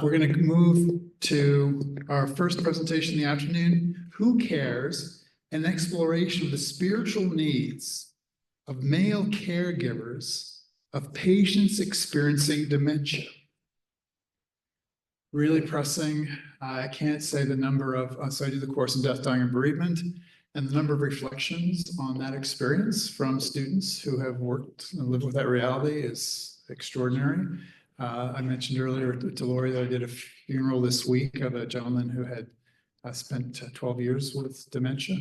We're going to move to our first presentation in the afternoon, Who Cares? An exploration of the spiritual needs of male caregivers of patients experiencing dementia. Really pressing. I can't say the number of, so I do the course in death, dying, and bereavement, and the number of reflections on that experience from students who have worked and lived with that reality is extraordinary. I mentioned earlier to Lori that I did a funeral this week of a gentleman who had spent 12 years with dementia,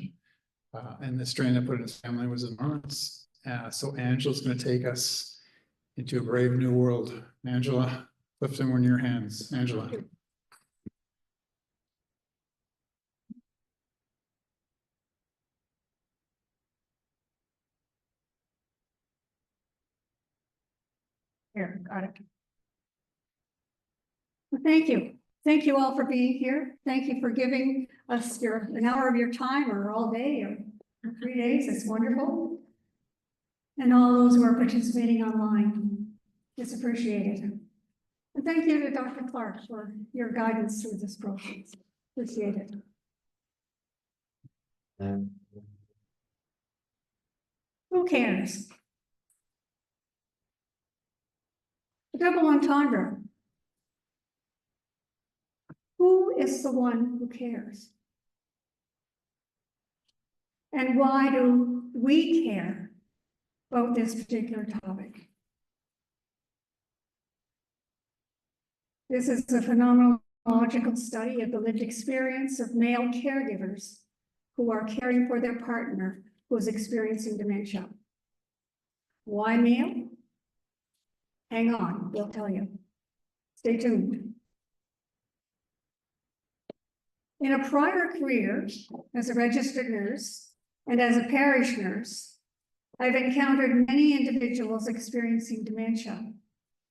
and the strain that put in his family was enormous. So Angela's going to take us into a brave new world. Angela, Clifton, we're in your hands. Angela. Here, got it. Well, thank you. Thank you all for being here. Thank you for giving us an hour of your time, or all day, or 3 days. It's wonderful. And all those who are participating online, it's appreciated. And thank you to Dr. Clark for your guidance through this process. Appreciate it. Who cares? The double entendre. Who is the one who cares? And why do we care about this particular topic? This is a phenomenological study of the lived experience of male caregivers who are caring for their partner who is experiencing dementia. Why male? Hang on, we'll tell you. Stay tuned. In a prior career as a registered nurse and as a parish nurse, I've encountered many individuals experiencing dementia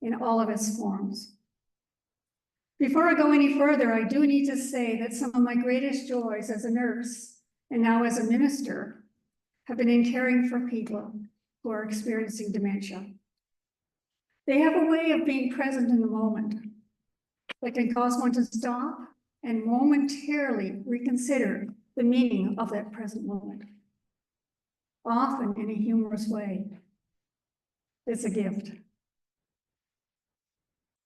in all of its forms. Before I go any further, I do need to say that some of my greatest joys as a nurse and now as a minister have been in caring for people who are experiencing dementia. They have a way of being present in the moment that can cause one to stop and momentarily reconsider the meaning of that present moment, often in a humorous way. It's a gift.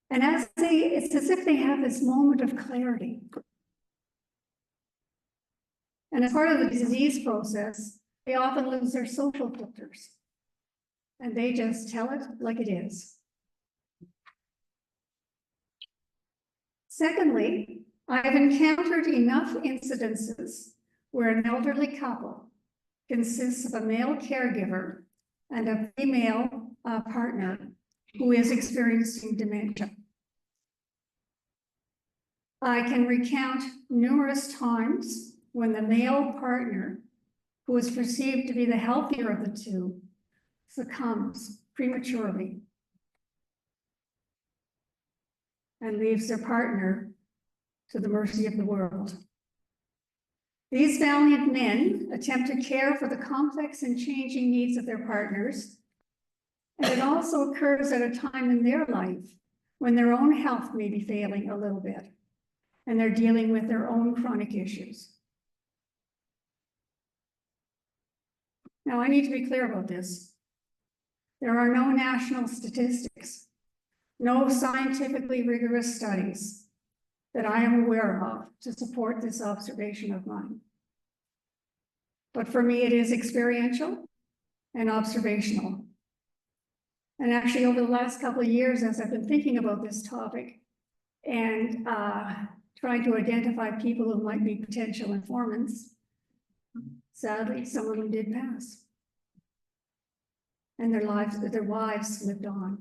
And it's as if they have this moment of clarity. And as part of the disease process, they often lose their social filters, and they just tell it like it is. Secondly, I've encountered enough incidences where an elderly couple consists of a male caregiver and a female partner who is experiencing dementia. I can recount numerous times when the male partner, who is perceived to be the healthier of the two, succumbs prematurely and leaves their partner to the mercy of the world. These valiant men attempt to care for the complex and changing needs of their partners, and it also occurs at a time in their life when their own health may be failing a little bit, and they're dealing with their own chronic issues. Now, I need to be clear about this. There are no national statistics, no scientifically rigorous studies that I am aware of to support this observation of mine. But for me, it is experiential and observational. And actually, over the last couple of years, as I've been thinking about this topic and trying to identify people who might be potential informants, sadly, some of them did pass. And their wives lived on.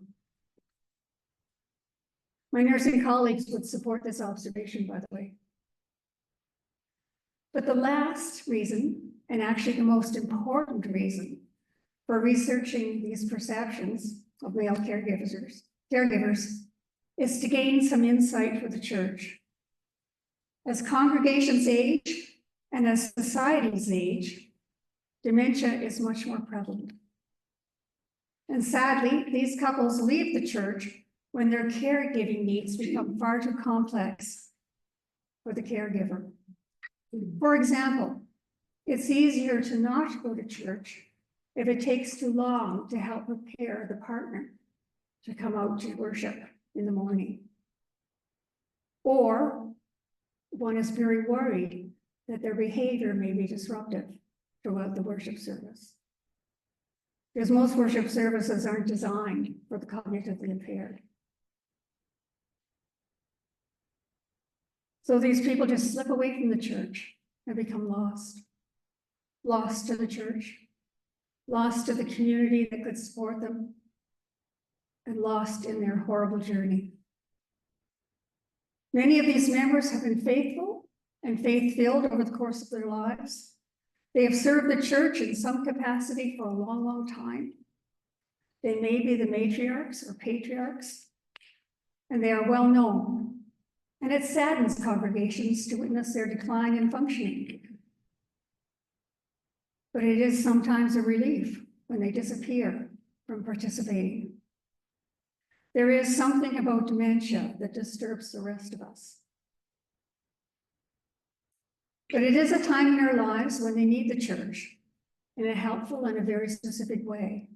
My nursing colleagues would support this observation, by the way. But the last reason, and actually the most important reason for researching these perceptions of male caregivers is to gain some insight for the church. As congregations age and as societies age, dementia is much more prevalent. And sadly, these couples leave the church when their caregiving needs become far too complex for the caregiver. For example, it's easier to not go to church if it takes too long to help prepare the partner to come out to worship in the morning. Or one is very worried that their behavior may be disruptive throughout the worship service. Because most worship services aren't designed for the cognitively impaired. So these people just slip away from the church and become lost. Lost to the church, lost to the community that could support them, and lost in their horrible journey. Many of these members have been faithful and faith-filled over the course of their lives. They have served the church in some capacity for a long, long time. They may be the matriarchs or patriarchs, and they are well known. And it saddens congregations to witness their decline in functioning. But it is sometimes a relief when they disappear from participating. There is something about dementia that disturbs the rest of us. But it is a time in our lives when they need the church in a helpful and a very specific way.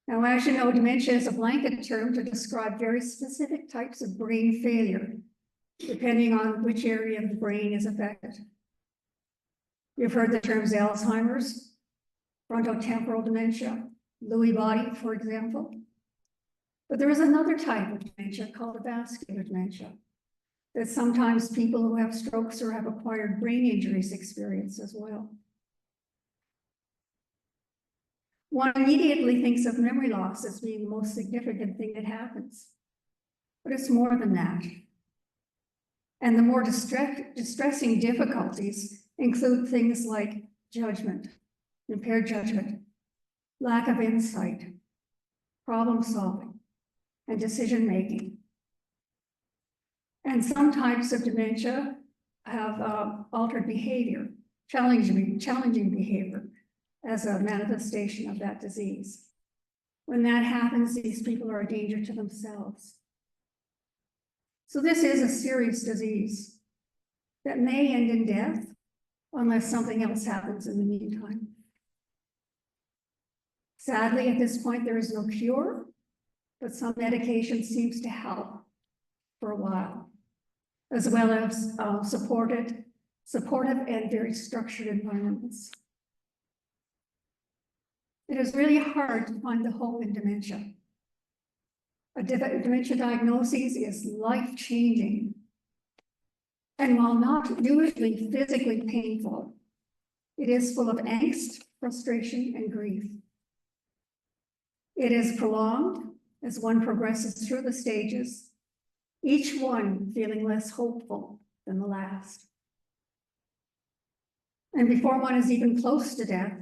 Now, as you know, dementia is a blanket term to describe very specific types of brain failure, depending on which area of the brain is affected. You've heard the terms Alzheimer's, frontotemporal dementia, Lewy body, for example. But there is another type of dementia called vascular dementia that sometimes people who have strokes or have acquired brain injuries experience as well. One immediately thinks of memory loss as being the most significant thing that happens, but it's more than that. And the more distressing difficulties include things like judgment, impaired judgment, lack of insight, problem solving, and decision-making. And some types of dementia have altered behavior, challenging behavior as a manifestation of that disease. When that happens, these people are a danger to themselves. So this is a serious disease that may end in death unless something else happens in the meantime. Sadly, at this point, there is no cure, but some medication seems to help for a while, as well as supportive and very structured environments. It is really hard to find the hope in dementia. A dementia diagnosis is life-changing, and while not usually physically painful, it is full of angst, frustration, and grief. It is prolonged as one progresses through the stages, each one feeling less hopeful than the last. And before one is even close to death,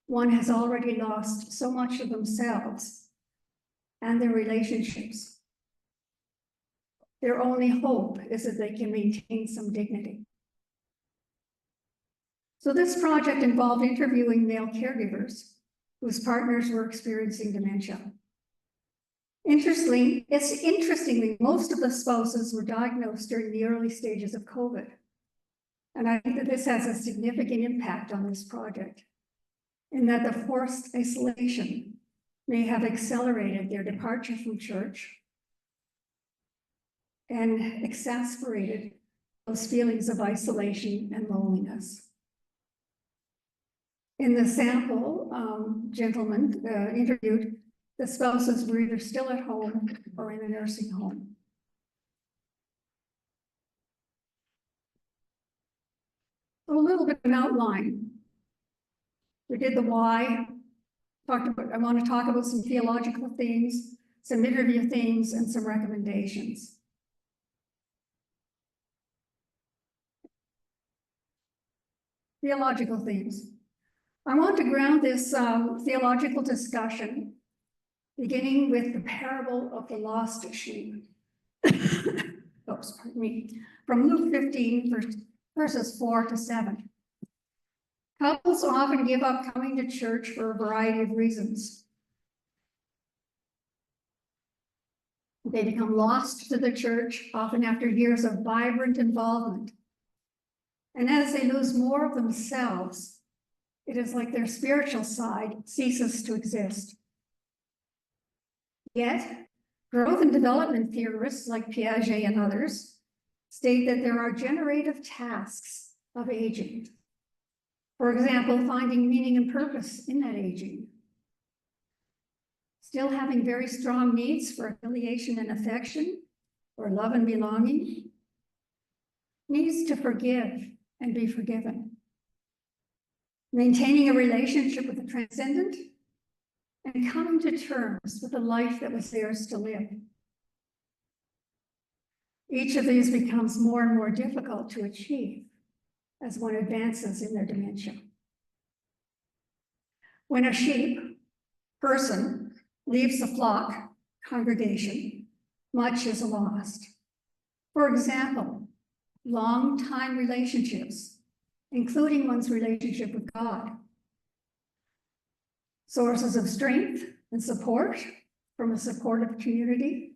one has already lost so much of themselves and their relationships. Their only hope is that they can maintain some dignity. So this project involved interviewing male caregivers whose partners were experiencing dementia. Interestingly, most of the spouses were diagnosed during the early stages of COVID. And I think that this has a significant impact on this project, in that the forced isolation may have accelerated their departure from church and exacerbated those feelings of isolation and loneliness. In the sample, gentlemen interviewed, the spouses were either still at home or in a nursing home. A little bit of an outline. We did the why. I want to talk about some theological themes, some interview themes, and some recommendations. Theological themes. I want to ground this theological discussion beginning with the parable of the lost sheep. Oops, pardon me. From Luke 15, verses 4 to 7. Couples often give up coming to church for a variety of reasons. They become lost to the church, often after years of vibrant involvement. And as they lose more of themselves, it is like their spiritual side ceases to exist. Yet, growth and development theorists like Piaget and others state that there are generative tasks of aging. For example, finding meaning and purpose in that aging. Still having very strong needs for affiliation and affection, or love and belonging. Needs to forgive and be forgiven. Maintaining a relationship with the transcendent, and coming to terms with the life that was theirs to live. Each of these becomes more and more difficult to achieve as one advances in their dementia. When a person leaves the flock, congregation, much is lost. For example, long-time relationships, including one's relationship with God. Sources of strength and support from a supportive community.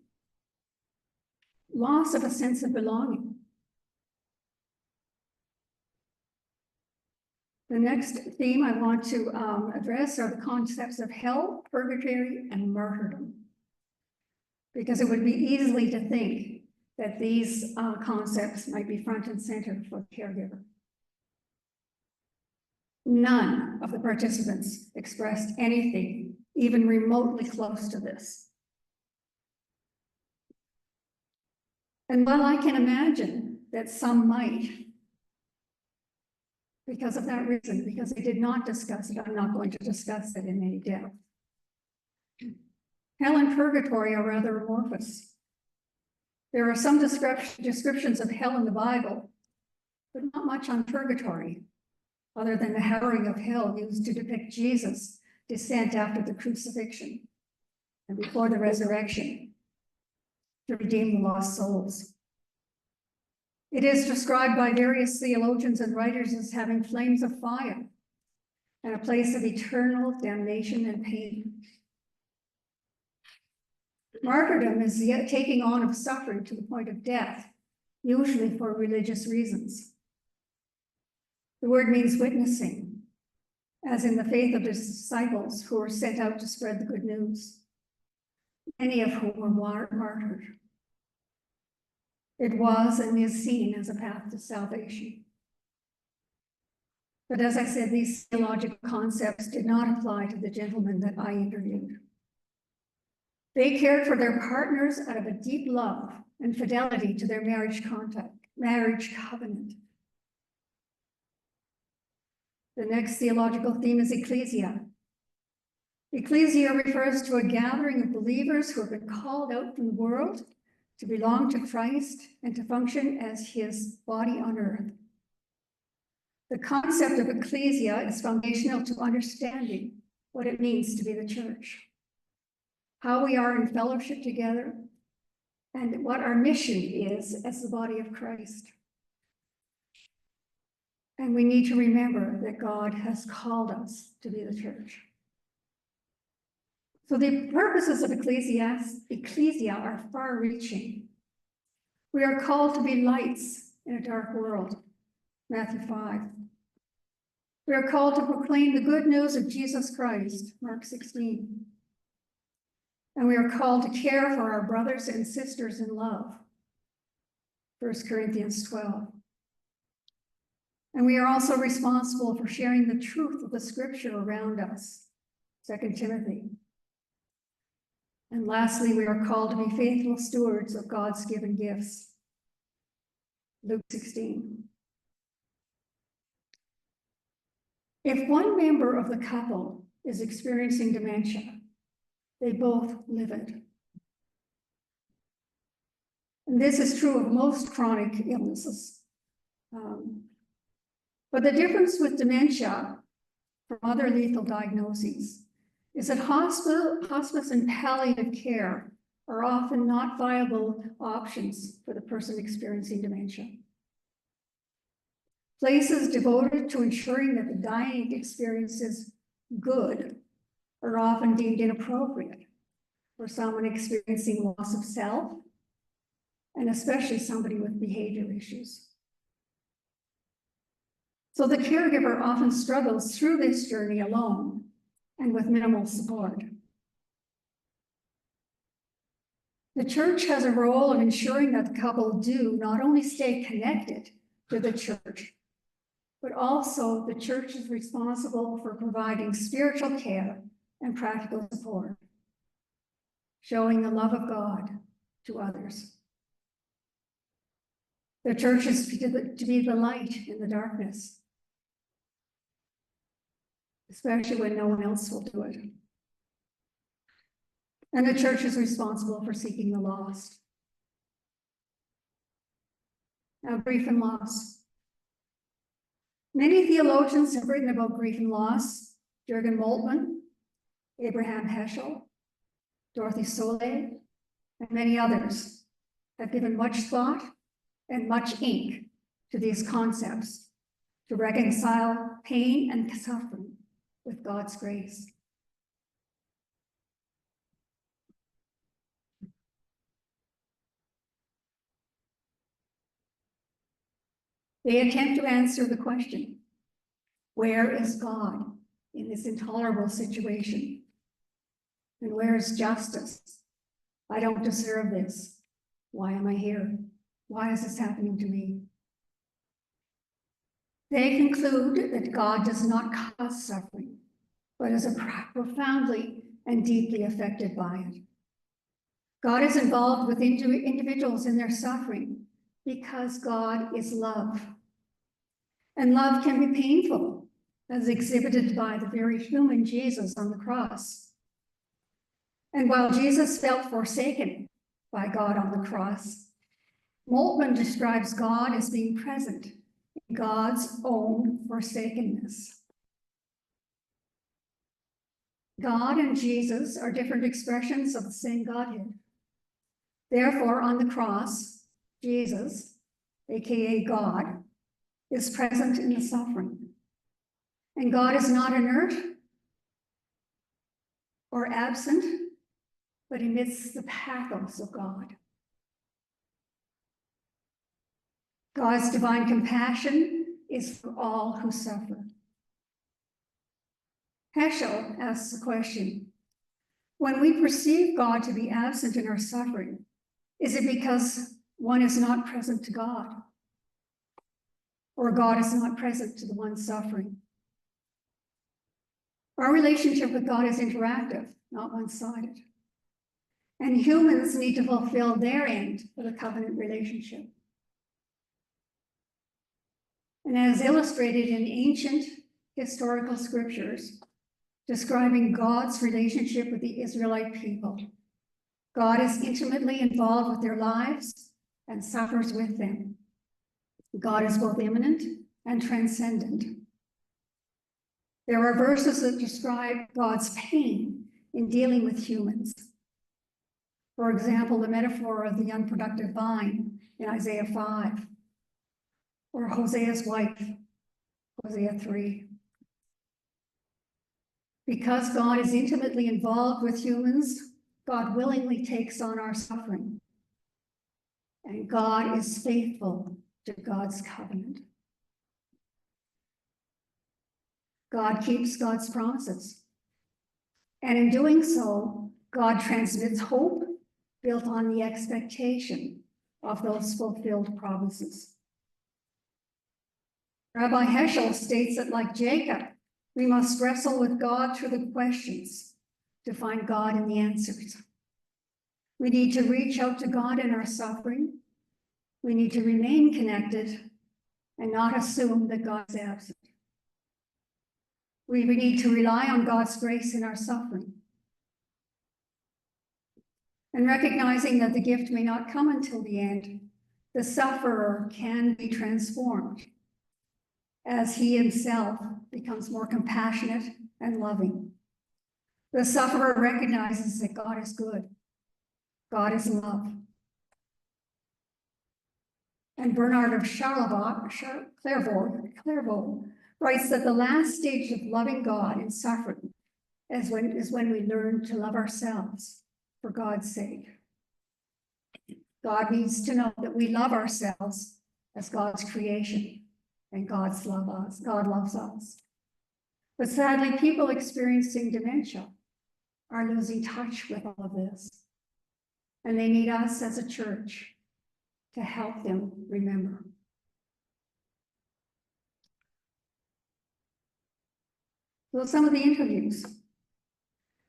Loss of a sense of belonging. The next theme I want to address are the concepts of hell, purgatory, and martyrdom. Because it would be easy to think that these concepts might be front and center for the caregiver. None of the participants expressed anything even remotely close to this. And while I can imagine that some might, because of that reason, because they did not discuss it, I'm not going to discuss it in any depth. Hell and purgatory are rather amorphous. There are some descriptions of hell in the Bible, but not much on purgatory, other than the harrowing of hell used to depict Jesus' descent after the crucifixion and before the resurrection to redeem the lost souls. It is described by various theologians and writers as having flames of fire and a place of eternal damnation and pain. Martyrdom is the taking on of suffering to the point of death, usually for religious reasons. The word means witnessing, as in the faith of the disciples who were sent out to spread the good news, many of whom were martyred. It was and is seen as a path to salvation. But as I said, these theological concepts did not apply to the gentlemen that I interviewed. They cared for their partners out of a deep love and fidelity to their marriage covenant. The next theological theme is ecclesia. Ecclesia refers to a gathering of believers who have been called out from the world to belong to Christ and to function as his body on earth. The concept of ecclesia is foundational to understanding what it means to be the church, how we are in fellowship together, and what our mission is as the body of Christ. And we need to remember that God has called us to be the church. So the purposes of ecclesia are far-reaching. We are called to be lights in a dark world, Matthew 5. We are called to proclaim the good news of Jesus Christ, Mark 16. And we are called to care for our brothers and sisters in love, 1 Corinthians 12. And we are also responsible for sharing the truth of the scripture around us, 2 Timothy. And lastly, we are called to be faithful stewards of God's given gifts, Luke 16. If one member of the couple is experiencing dementia, they both live it. And this is true of most chronic illnesses. But the difference with dementia from other lethal diagnoses is that hospice and palliative care are often not viable options for the person experiencing dementia. Places devoted to ensuring that the dying experience is good are often deemed inappropriate, for someone experiencing loss of self, and especially somebody with behavior issues. So the caregiver often struggles through this journey alone and with minimal support. The church has a role of ensuring that the couple do not only stay connected to the church, but also the church is responsible for providing spiritual care and practical support, showing the love of God to others. The church is to be the light in the darkness, especially when no one else will do it. And the church is responsible for seeking the lost. Now, grief and loss. Many theologians have written about grief and loss. Jürgen Moltmann, Abraham Heschel, Dorothy Soleil, and many others have given much thought and much ink to these concepts to reconcile pain and suffering with God's grace. They attempt to answer the question, where is God in this intolerable situation? And where is justice? I don't deserve this. Why am I here? Why is this happening to me? They conclude that God does not cause suffering, but is profoundly and deeply affected by it. God is involved with individuals in their suffering because God is love. And love can be painful, as exhibited by the very human Jesus on the cross. And while Jesus felt forsaken by God on the cross, Moltmann describes God as being present in God's own forsakenness. God and Jesus are different expressions of the same Godhead. Therefore, on the cross, Jesus, aka God, is present in the suffering. And God is not inert or absent, but amidst the pathos of God. God's divine compassion is for all who suffer. Heschel asks the question, when we perceive God to be absent in our suffering, is it because one is not present to God? Or God is not present to the one suffering? Our relationship with God is interactive, not one-sided. And humans need to fulfill their end of the covenant relationship. And as illustrated in ancient historical scriptures describing God's relationship with the Israelite people, God is intimately involved with their lives and suffers with them. God is both immanent and transcendent. There are verses that describe God's pain in dealing with humans. For example, the metaphor of the unproductive vine in Isaiah 5, or Hosea's wife, Hosea 3. Because God is intimately involved with humans, God willingly takes on our suffering. And God is faithful to God's covenant. God keeps God's promises. And in doing so, God transmits hope built on the expectation of those fulfilled promises. Rabbi Heschel states that, like Jacob, we must wrestle with God through the questions to find God in the answers. We need to reach out to God in our suffering. We need to remain connected and not assume that God's absent. We need to rely on God's grace in our suffering. And recognizing that the gift may not come until the end, the sufferer can be transformed as he himself becomes more compassionate and loving. The sufferer recognizes that God is good. God is love. And Bernard of Clairvaux writes that the last stage of loving God in suffering is when we learn to love ourselves for God's sake. God needs to know that we love ourselves as God's creation, and God loves us. But sadly, people experiencing dementia are losing touch with all of this. And they need us as a church to help them remember. Well, some of the interviews.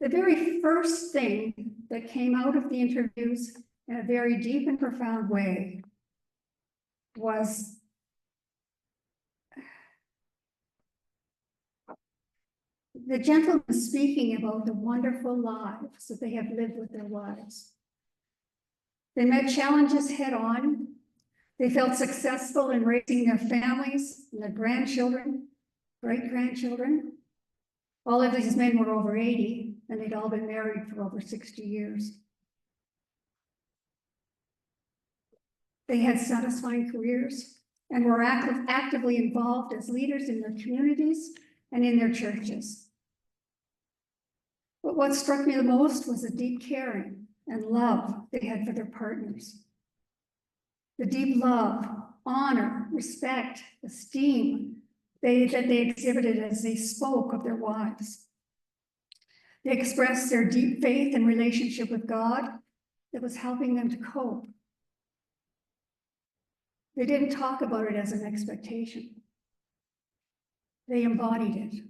The very first thing that came out of the interviews in a very deep and profound way was the gentleman speaking about the wonderful lives that they have lived with their wives. They met challenges head on. They felt successful in raising their families and their grandchildren, great-grandchildren. All of these men were over 80, and they'd all been married for over 60 years. They had satisfying careers and were actively involved as leaders in their communities and in their churches. But what struck me the most was the deep caring and love they had for their partners. The deep love, honor, respect, esteem that they exhibited as they spoke of their wives. They expressed their deep faith and relationship with God that was helping them to cope. They didn't talk about it as an expectation. They embodied it.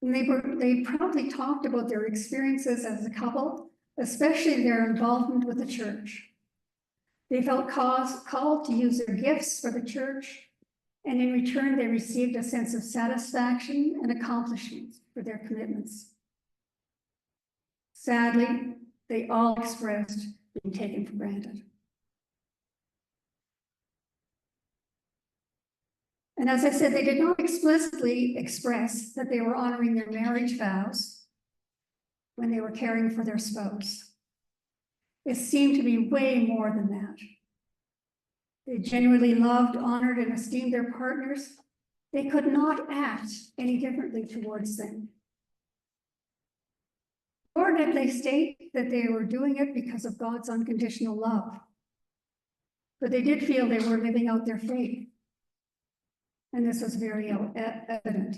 And they proudly talked about their experiences as a couple, especially their involvement with the church. They felt called to use their gifts for the church, and in return, they received a sense of satisfaction and accomplishment for their commitments. Sadly, they all expressed being taken for granted. And as I said, they did not explicitly express that they were honoring their marriage vows when they were caring for their spouse. It seemed to be way more than that. They genuinely loved, honored, and esteemed their partners. They could not act any differently towards them. Nor did they state that they were doing it because of God's unconditional love. But they did feel they were living out their faith. And this was very evident.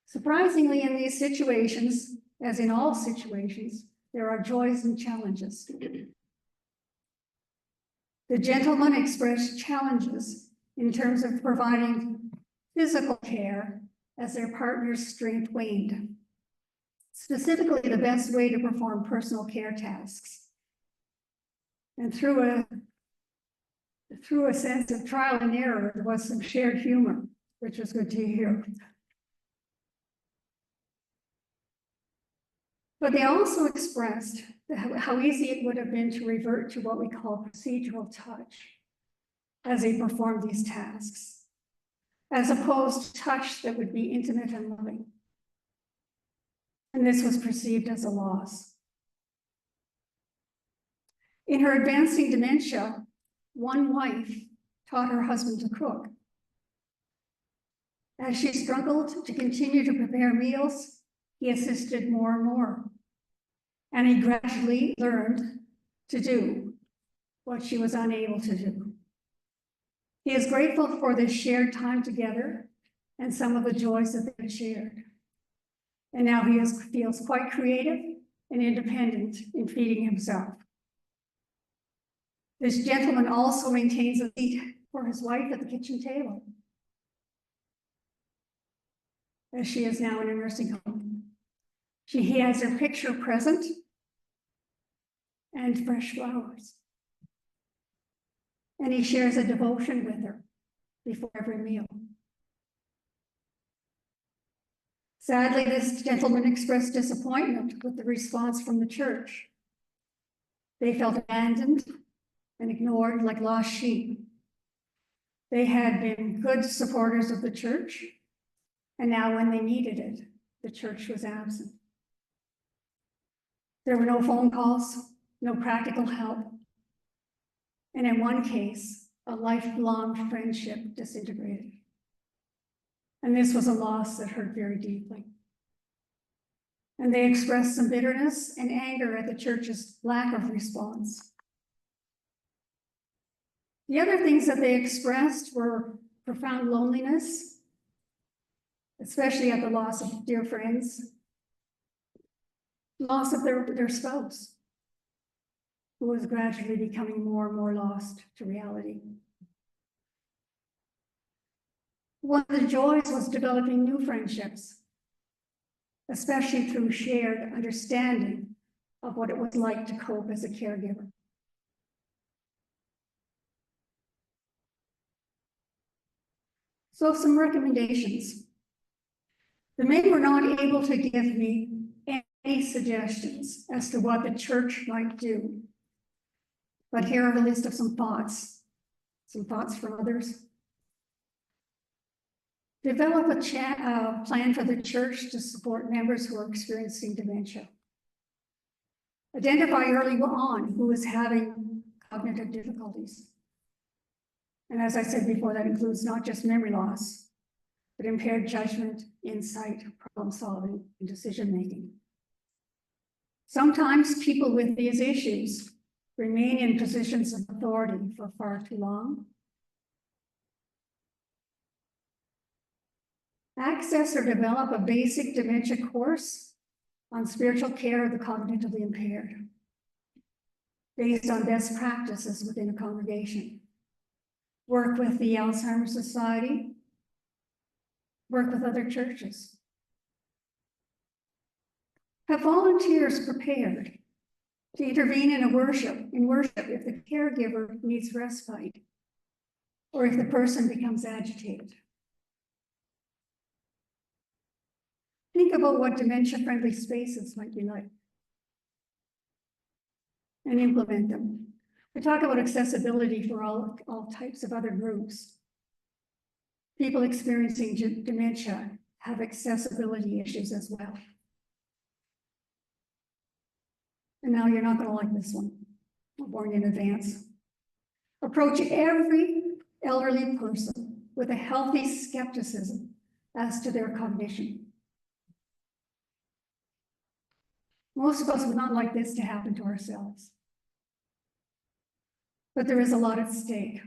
Surprisingly, in these situations, as in all situations, there are joys and challenges. The gentleman expressed challenges in terms of providing physical care as their partner's strength waned. Specifically, the best way to perform personal care tasks. And through a sense of trial and error, there was some shared humor, which was good to hear. But they also expressed how easy it would have been to revert to what we call procedural touch as they performed these tasks, as opposed to touch that would be intimate and loving. And this was perceived as a loss. In her advancing dementia, one wife taught her husband to cook. As she struggled to continue to prepare meals, he assisted more and more. And he gradually learned to do what she was unable to do. He is grateful for this shared time together and some of the joys that they shared. And now he feels quite creative and independent in feeding himself. This gentleman also maintains a seat for his wife at the kitchen table, as she is now in a nursing home. He has her picture present and fresh flowers. And he shares a devotion with her before every meal. Sadly, this gentleman expressed disappointment with the response from the church. They felt abandoned and ignored like lost sheep. They had been good supporters of the church, and now when they needed it, the church was absent. There were no phone calls, no practical help, and in one case, a lifelong friendship disintegrated. And this was a loss that hurt very deeply. And they expressed some bitterness and anger at the church's lack of response. The other things that they expressed were profound loneliness, especially at the loss of dear friends, loss of their spouse, who was gradually becoming more and more lost to reality. One of the joys was developing new friendships, especially through shared understanding of what it was like to cope as a caregiver. So some recommendations. The men were not able to give me any suggestions as to what the church might do. But here are a list of some thoughts from others. Develop a plan for the church to support members who are experiencing dementia. Identify early on who is having cognitive difficulties. And as I said before, that includes not just memory loss, but impaired judgment, insight, problem solving, and decision making. Sometimes people with these issues remain in positions of authority for far too long. Access or develop a basic dementia course on spiritual care of the cognitively impaired, based on best practices within a congregation. Work with the Alzheimer's Society, work with other churches. Have volunteers prepared to intervene in worship if the caregiver needs respite or if the person becomes agitated. Think about what dementia-friendly spaces might be like and implement them. I talk about accessibility for all types of other groups. People experiencing dementia have accessibility issues as well. And now you're not going to like this one. I'll warn you in advance. Approach every elderly person with a healthy skepticism as to their cognition. Most of us would not like this to happen to ourselves. But there is a lot at stake.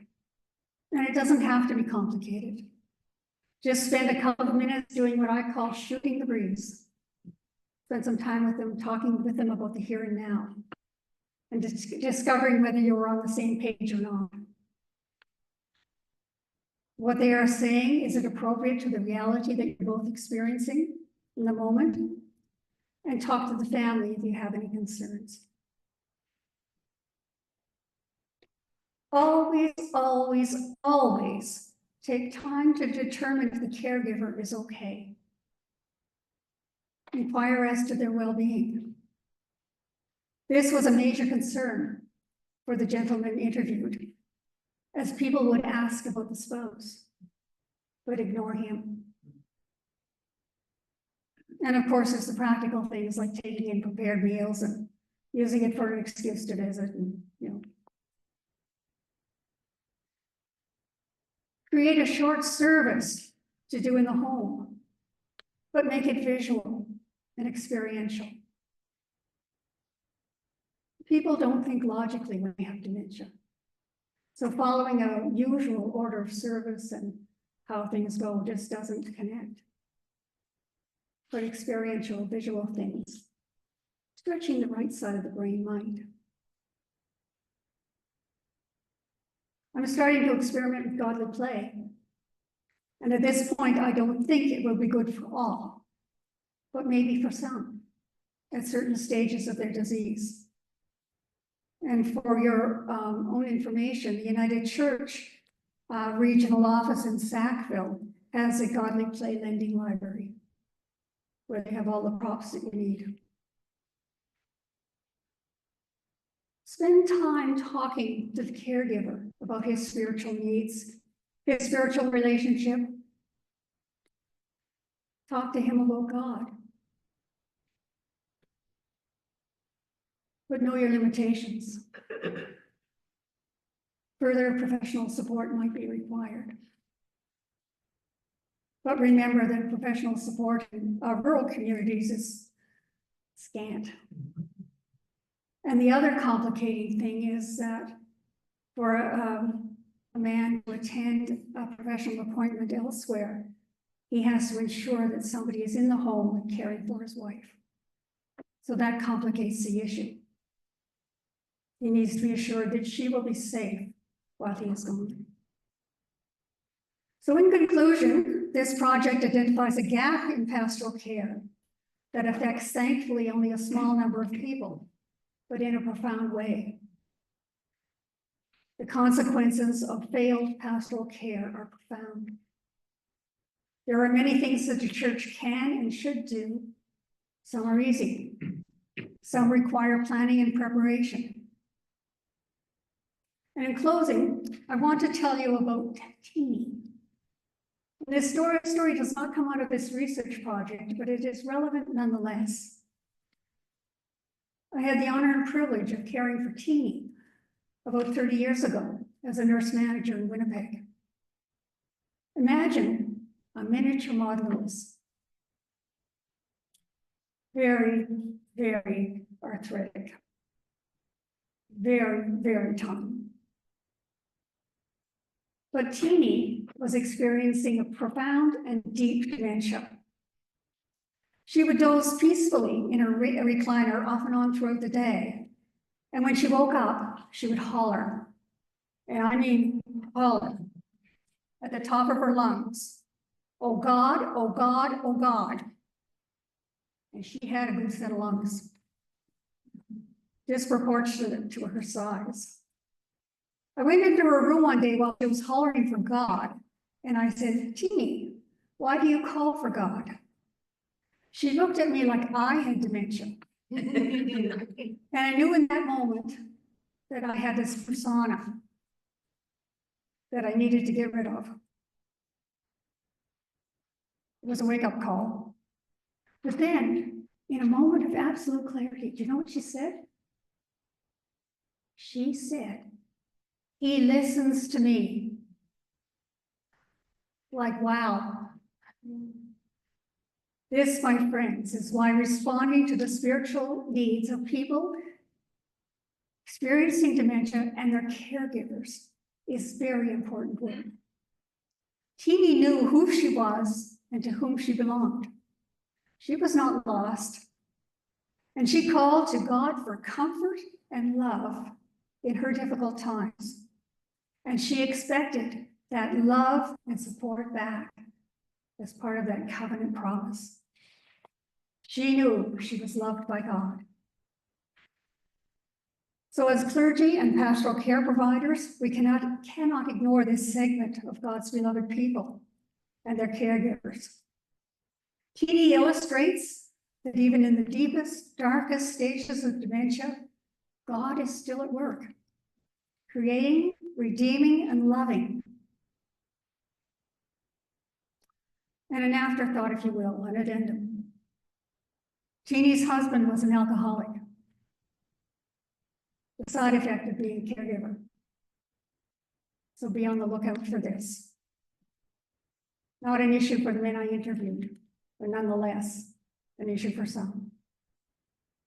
And it doesn't have to be complicated. Just spend a couple of minutes doing what I call shooting the breeze. Spend some time with them, talking with them about the here and now, and discovering whether you're on the same page or not. What they are saying, is it appropriate to the reality that you're both experiencing in the moment? And talk to the family if you have any concerns. Always, always, always take time to determine if the caregiver is okay. Inquire as to their well-being. This was a major concern for the gentleman interviewed, as people would ask about the spouse, but ignore him. And of course, there's the practical things like taking in prepared meals and using it for an excuse to visit, and create a short service to do in the home, but make it visual and experiential. People don't think logically when they have dementia. So following a usual order of service and how things go just doesn't connect. But experiential, visual things, stretching the right side of the brain mind. I'm starting to experiment with godly play. And at this point, I don't think it will be good for all, but maybe for some at certain stages of their disease. And for your own information, the United Church regional office in Sackville has a godly play lending library, where they have all the props that you need. Spend time talking to the caregiver about his spiritual needs, his spiritual relationship. Talk to him about God. But know your limitations. Further professional support might be required. But remember that professional support in rural communities is scant. And the other complicating thing is that for a man to attend a professional appointment elsewhere, he has to ensure that somebody is in the home caring for his wife. So that complicates the issue. He needs to be assured that she will be safe while he is gone. So in conclusion, this project identifies a gap in pastoral care that affects, thankfully, only a small number of people, but in a profound way. The consequences of failed pastoral care are profound. There are many things that the church can and should do. Some are easy. Some require planning and preparation. And in closing, I want to tell you about Teeny. This story does not come out of this research project, but it is relevant nonetheless. I had the honor and privilege of caring for Teeny about 30 years ago as a nurse manager in Winnipeg. Imagine a miniature modelist, very, very arthritic, very, very tiny. But Teeny was experiencing a profound and deep dementia. She would doze peacefully in a recliner off and on throughout the day. And when she woke up, she would holler, and I mean holler, at the top of her lungs, "Oh God, oh God, oh God." And she had a good set of lungs, disproportionate to her size. I went into her room one day while she was hollering for God, and I said, "Teeny, why do you call for God?" She looked at me like I had dementia. And I knew in that moment that I had this persona that I needed to get rid of. It was a wake-up call. But then, in a moment of absolute clarity, do you know what she said? She said, "He listens to me." Like, wow. This, my friends, is why responding to the spiritual needs of people experiencing dementia and their caregivers is very important work. Teeny knew who she was and to whom she belonged. She was not lost, and she called to God for comfort and love in her difficult times. And she expected that love and support back as part of that covenant promise. She knew she was loved by God. So as clergy and pastoral care providers, we cannot ignore this segment of God's beloved people and their caregivers. Teeny illustrates that even in the deepest, darkest stages of dementia, God is still at work, creating, redeeming, and loving. And an afterthought, if you will, an addendum. Teeny's husband was an alcoholic, the side effect of being a caregiver. So be on the lookout for this. Not an issue for the men I interviewed, but nonetheless, an issue for some.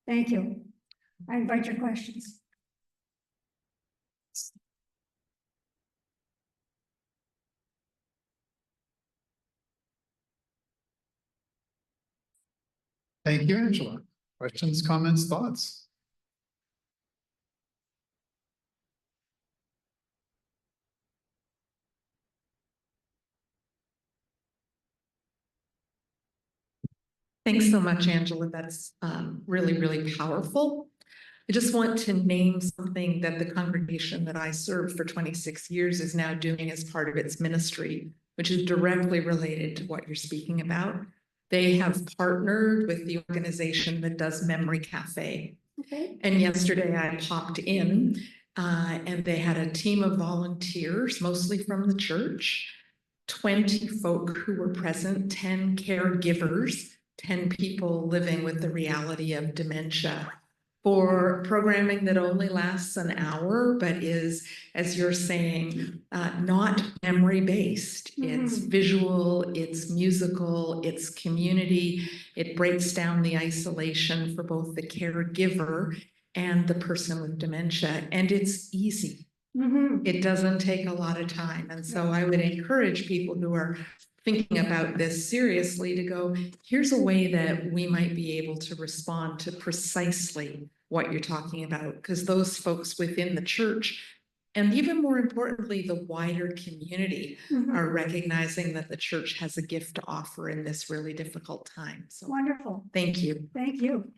Thank you. I invite your questions. Thank you, Angela. Questions, comments, thoughts? Thanks so much, Angela. That's really, really powerful. I just want to name something that the congregation that I served for 26 years is now doing as part of its ministry, which is directly related to what you're speaking about. They have partnered with the organization that does Memory Cafe. Okay. And yesterday I popped in and they had a team of volunteers, mostly from the church, 20 folk who were present, 10 caregivers, 10 people living with the reality of dementia. for programming that only lasts an hour, but is, as you're saying, not memory-based. It's visual, it's musical, it's community. It breaks down the isolation for both the caregiver and the person with dementia, and it's easy. It doesn't take a lot of time. And so I would encourage people who are thinking about this seriously to go, here's a way that we might be able to respond to precisely what you're talking about, because those folks within the church, and even more importantly, the wider community, are recognizing that the church has a gift to offer in this really difficult time. So Wonderful. thank you. Thank you.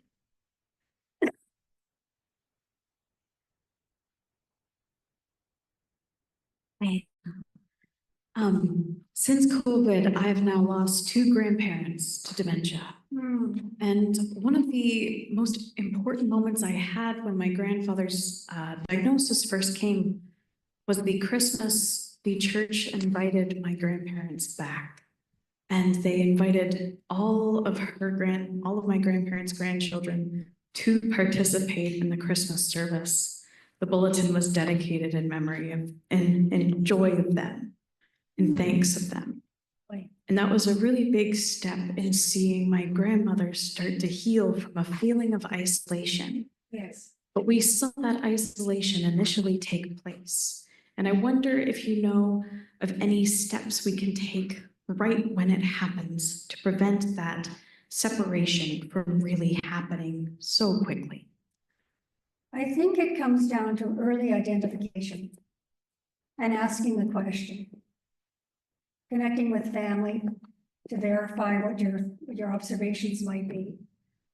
Since COVID, I've now lost 2 grandparents to dementia. And one of the most important moments I had when my grandfather's diagnosis first came was the Christmas the church invited my grandparents back. And they invited all of my grandparents' grandchildren to participate in the Christmas service. The bulletin was dedicated in memory of and in joy of them, in thanks of them. And that was a really big step in seeing my grandmother start to heal from a feeling of isolation. Yes. But we saw that isolation initially take place. And I wonder if you know of any steps we can take right when it happens to prevent that separation from really happening so quickly. I think it comes down to early identification and asking the question. Connecting with family to verify what your observations might be,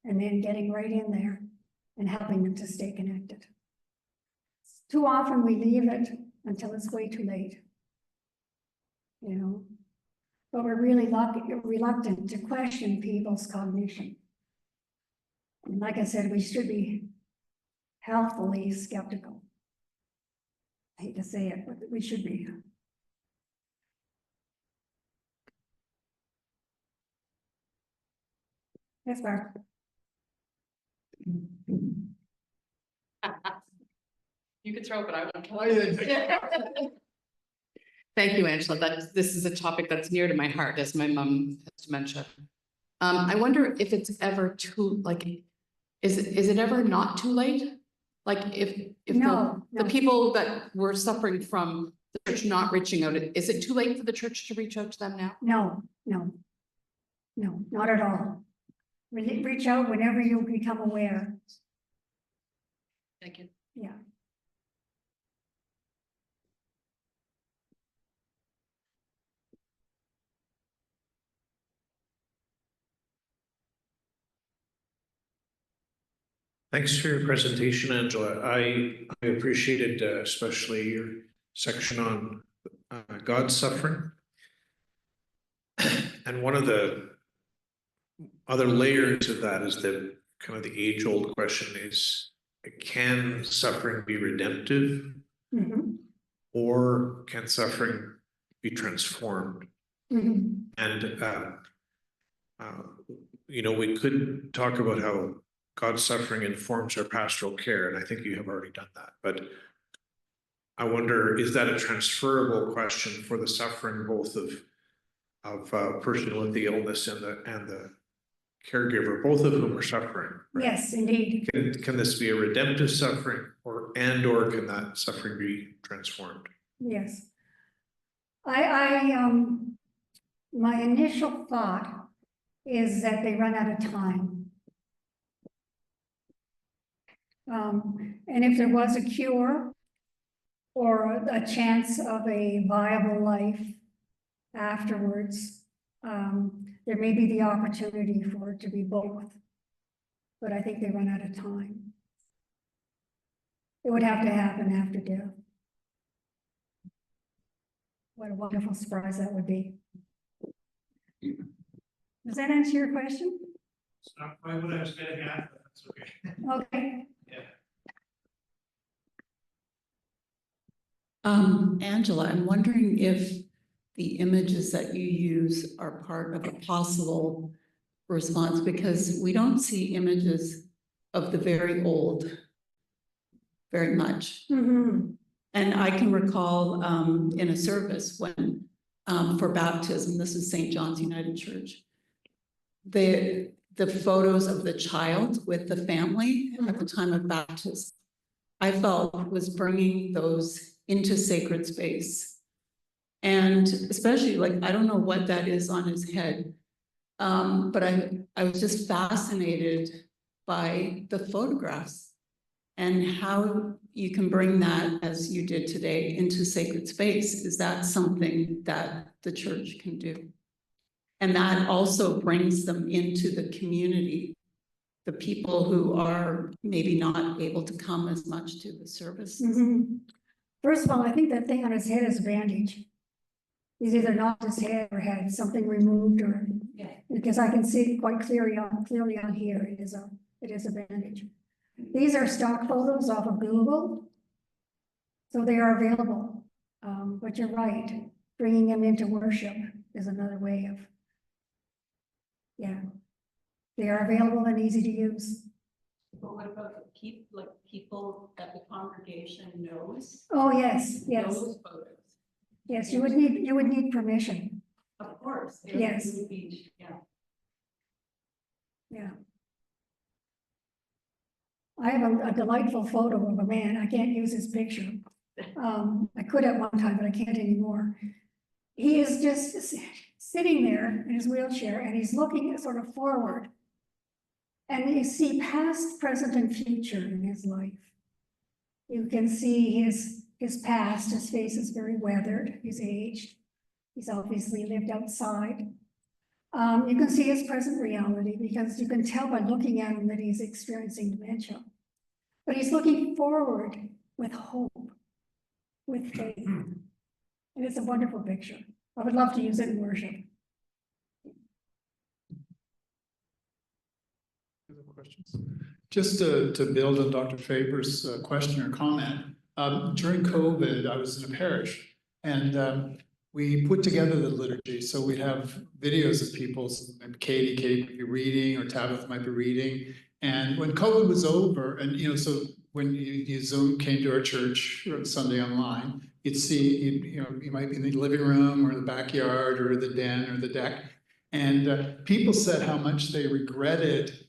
and then getting right in there and helping them to stay connected. Too often we leave it until it's way too late, you know, but we're really reluctant to question people's cognition. And like I said, we should be healthfully skeptical. I hate to say it, but we should be. Yes, Barb. You could throw it, but I won't. Thank you, Angela. This is a topic that's near to my heart as my mom has dementia. I wonder if it's ever too, is it ever not too late? Like if the people that were suffering from the church not reaching out, is it too late for the church to reach out to them now? No, not at all. Reach out whenever you become aware. Thank you. Yeah. Thanks for your presentation, Angela. I appreciated especially your section on God's suffering. And one of the other layers of that is the kind of the age-old question is, can suffering be redemptive? Or can suffering be transformed? And, you know, we could talk about how God's suffering informs our pastoral care, and I think you have already done that. But I wonder, is that a transferable question for the suffering both of a person with the illness and the caregiver, both of whom are suffering? Right? Yes, indeed. Can this be a redemptive suffering, or can that suffering be transformed? Yes. My initial thought is that they run out of time. And if there was a cure or a chance of a viable life afterwards, there may be the opportunity for it to be both. But I think they run out of time. It would have to happen after death. What a wonderful surprise that would be. Does that answer your question? It's not quite what I was getting at, but that's okay. Okay. Angela, I'm wondering if the images that you use are part of a possible response, because we don't see images of the very old very much. Mhm. And I can recall in a service when for baptism, this is St. John's United Church, the photos of the child with the family at the time of baptism, I felt was bringing those into sacred space. And especially like, I don't know what that is on his head, but I was just fascinated by the photographs and how you can bring that, as you did today, into sacred space. Is that something that the church can do? And that also brings them into the community, the people who are maybe not able to come as much to the services. Mhm. First of all, I think that thing on his head is a bandage. He's either knocked his head or had something removed, or, because I can see it quite clearly on here, it is a bandage. These are stock photos off of Google, so they are available. But you're right, bringing them into worship is another way of, yeah. They are available and easy to use. But what about people that the congregation knows? Oh, yes, yes, Those photos. yes, you would need permission, Of course. Yes. It would be, yeah. yeah. I have a delightful photo of a man, I can't use his picture. I could at one time, but I can't anymore. He is just sitting there in his wheelchair and he's looking sort of forward. And you see past, present, and future in his life. You can see his past, his face is very weathered, he's aged. He's obviously lived outside. You can see his present reality because you can tell by looking at him that he's experiencing dementia. But he's looking forward with hope, with faith. And it's a wonderful picture. I would love to use it in worship. Other questions? Just to build on Dr. Faber's question or comment, during COVID, I was in a parish and we put together the liturgy. So we'd have videos of people, maybe Katie might be reading or Tabitha might be reading. And when COVID was over, and so when you Zoom came to our church or Sunday online, you'd see, you might be in the living room or the backyard or the den or the deck. And people said how much they regretted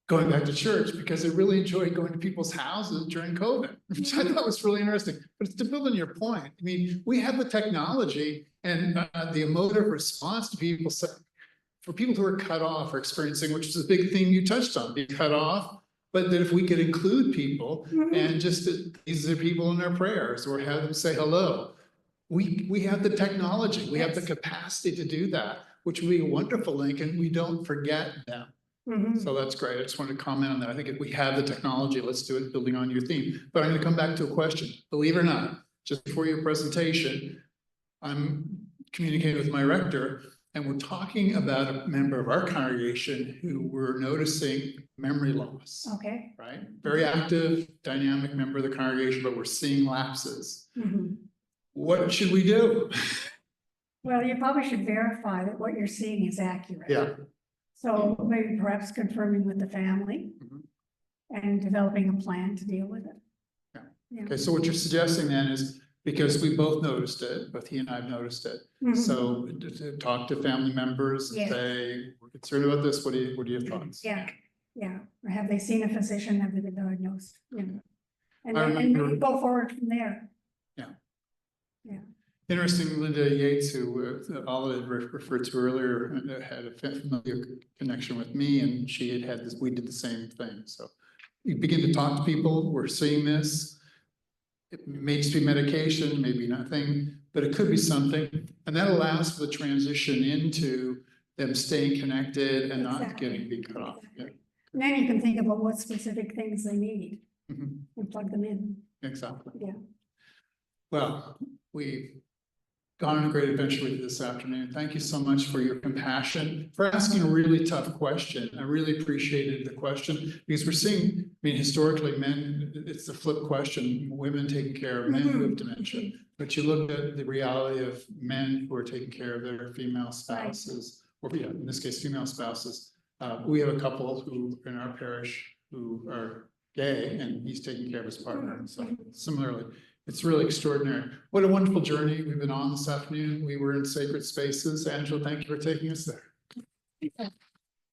going back to church because they really enjoyed going to people's houses during COVID, which I thought was really interesting. But to build on your point, I mean, we have the technology and the emotive response to people. For people who are cut off or experiencing, which is a big thing you touched on, being cut off, but that if we could include people and just these are people in our prayers or have them say hello, we have the technology, we have the capacity to do that, which would be a wonderful link, and we don't forget them. So that's great. I just wanted to comment on that. I think if we have the technology, let's do it building on your theme. But I'm going to come back to a question. Believe it or not, just before your presentation, I'm communicating with my rector, and we're talking about a member of our congregation who we're noticing memory loss. Okay. Right? Very active, dynamic member of the congregation, but we're seeing lapses. What should we do? Well, you probably should verify that what you're seeing is accurate. Yeah. So maybe perhaps confirming with the family and developing a plan to deal with it. Yeah. Okay, so what you're suggesting then is, because we both noticed it, both he and I have noticed it. So to talk to family members and say, we're concerned about this, what are your thoughts? Yeah, or have they seen a physician, have they been diagnosed, And I remember- then go forward from there. Interesting, Linda Yates, who Olive referred to earlier, had a familiar connection with me, and she had this, we did the same thing. So you begin to talk to people, we're seeing this. It may just be medication, maybe nothing, but it could be something. And that allows for the transition into them staying connected and not being cut off. Yeah. And then you can think about what specific things they need And plug them in. exactly. Yeah. Well, we've gone on a great adventure with you this afternoon. Thank you so much for your compassion, for asking a really tough question. I really appreciated the question because we're seeing, I mean, historically men, it's the flip question, women taking care of men who have dementia. But you look at the reality of men who are taking care of their female spouses, or in this case, female spouses. We have a couple who in our parish who are gay, and he's taking care of his partner. And so similarly, it's really extraordinary. What a wonderful journey we've been on this afternoon. We were in sacred spaces. Angela, thank you for taking us there.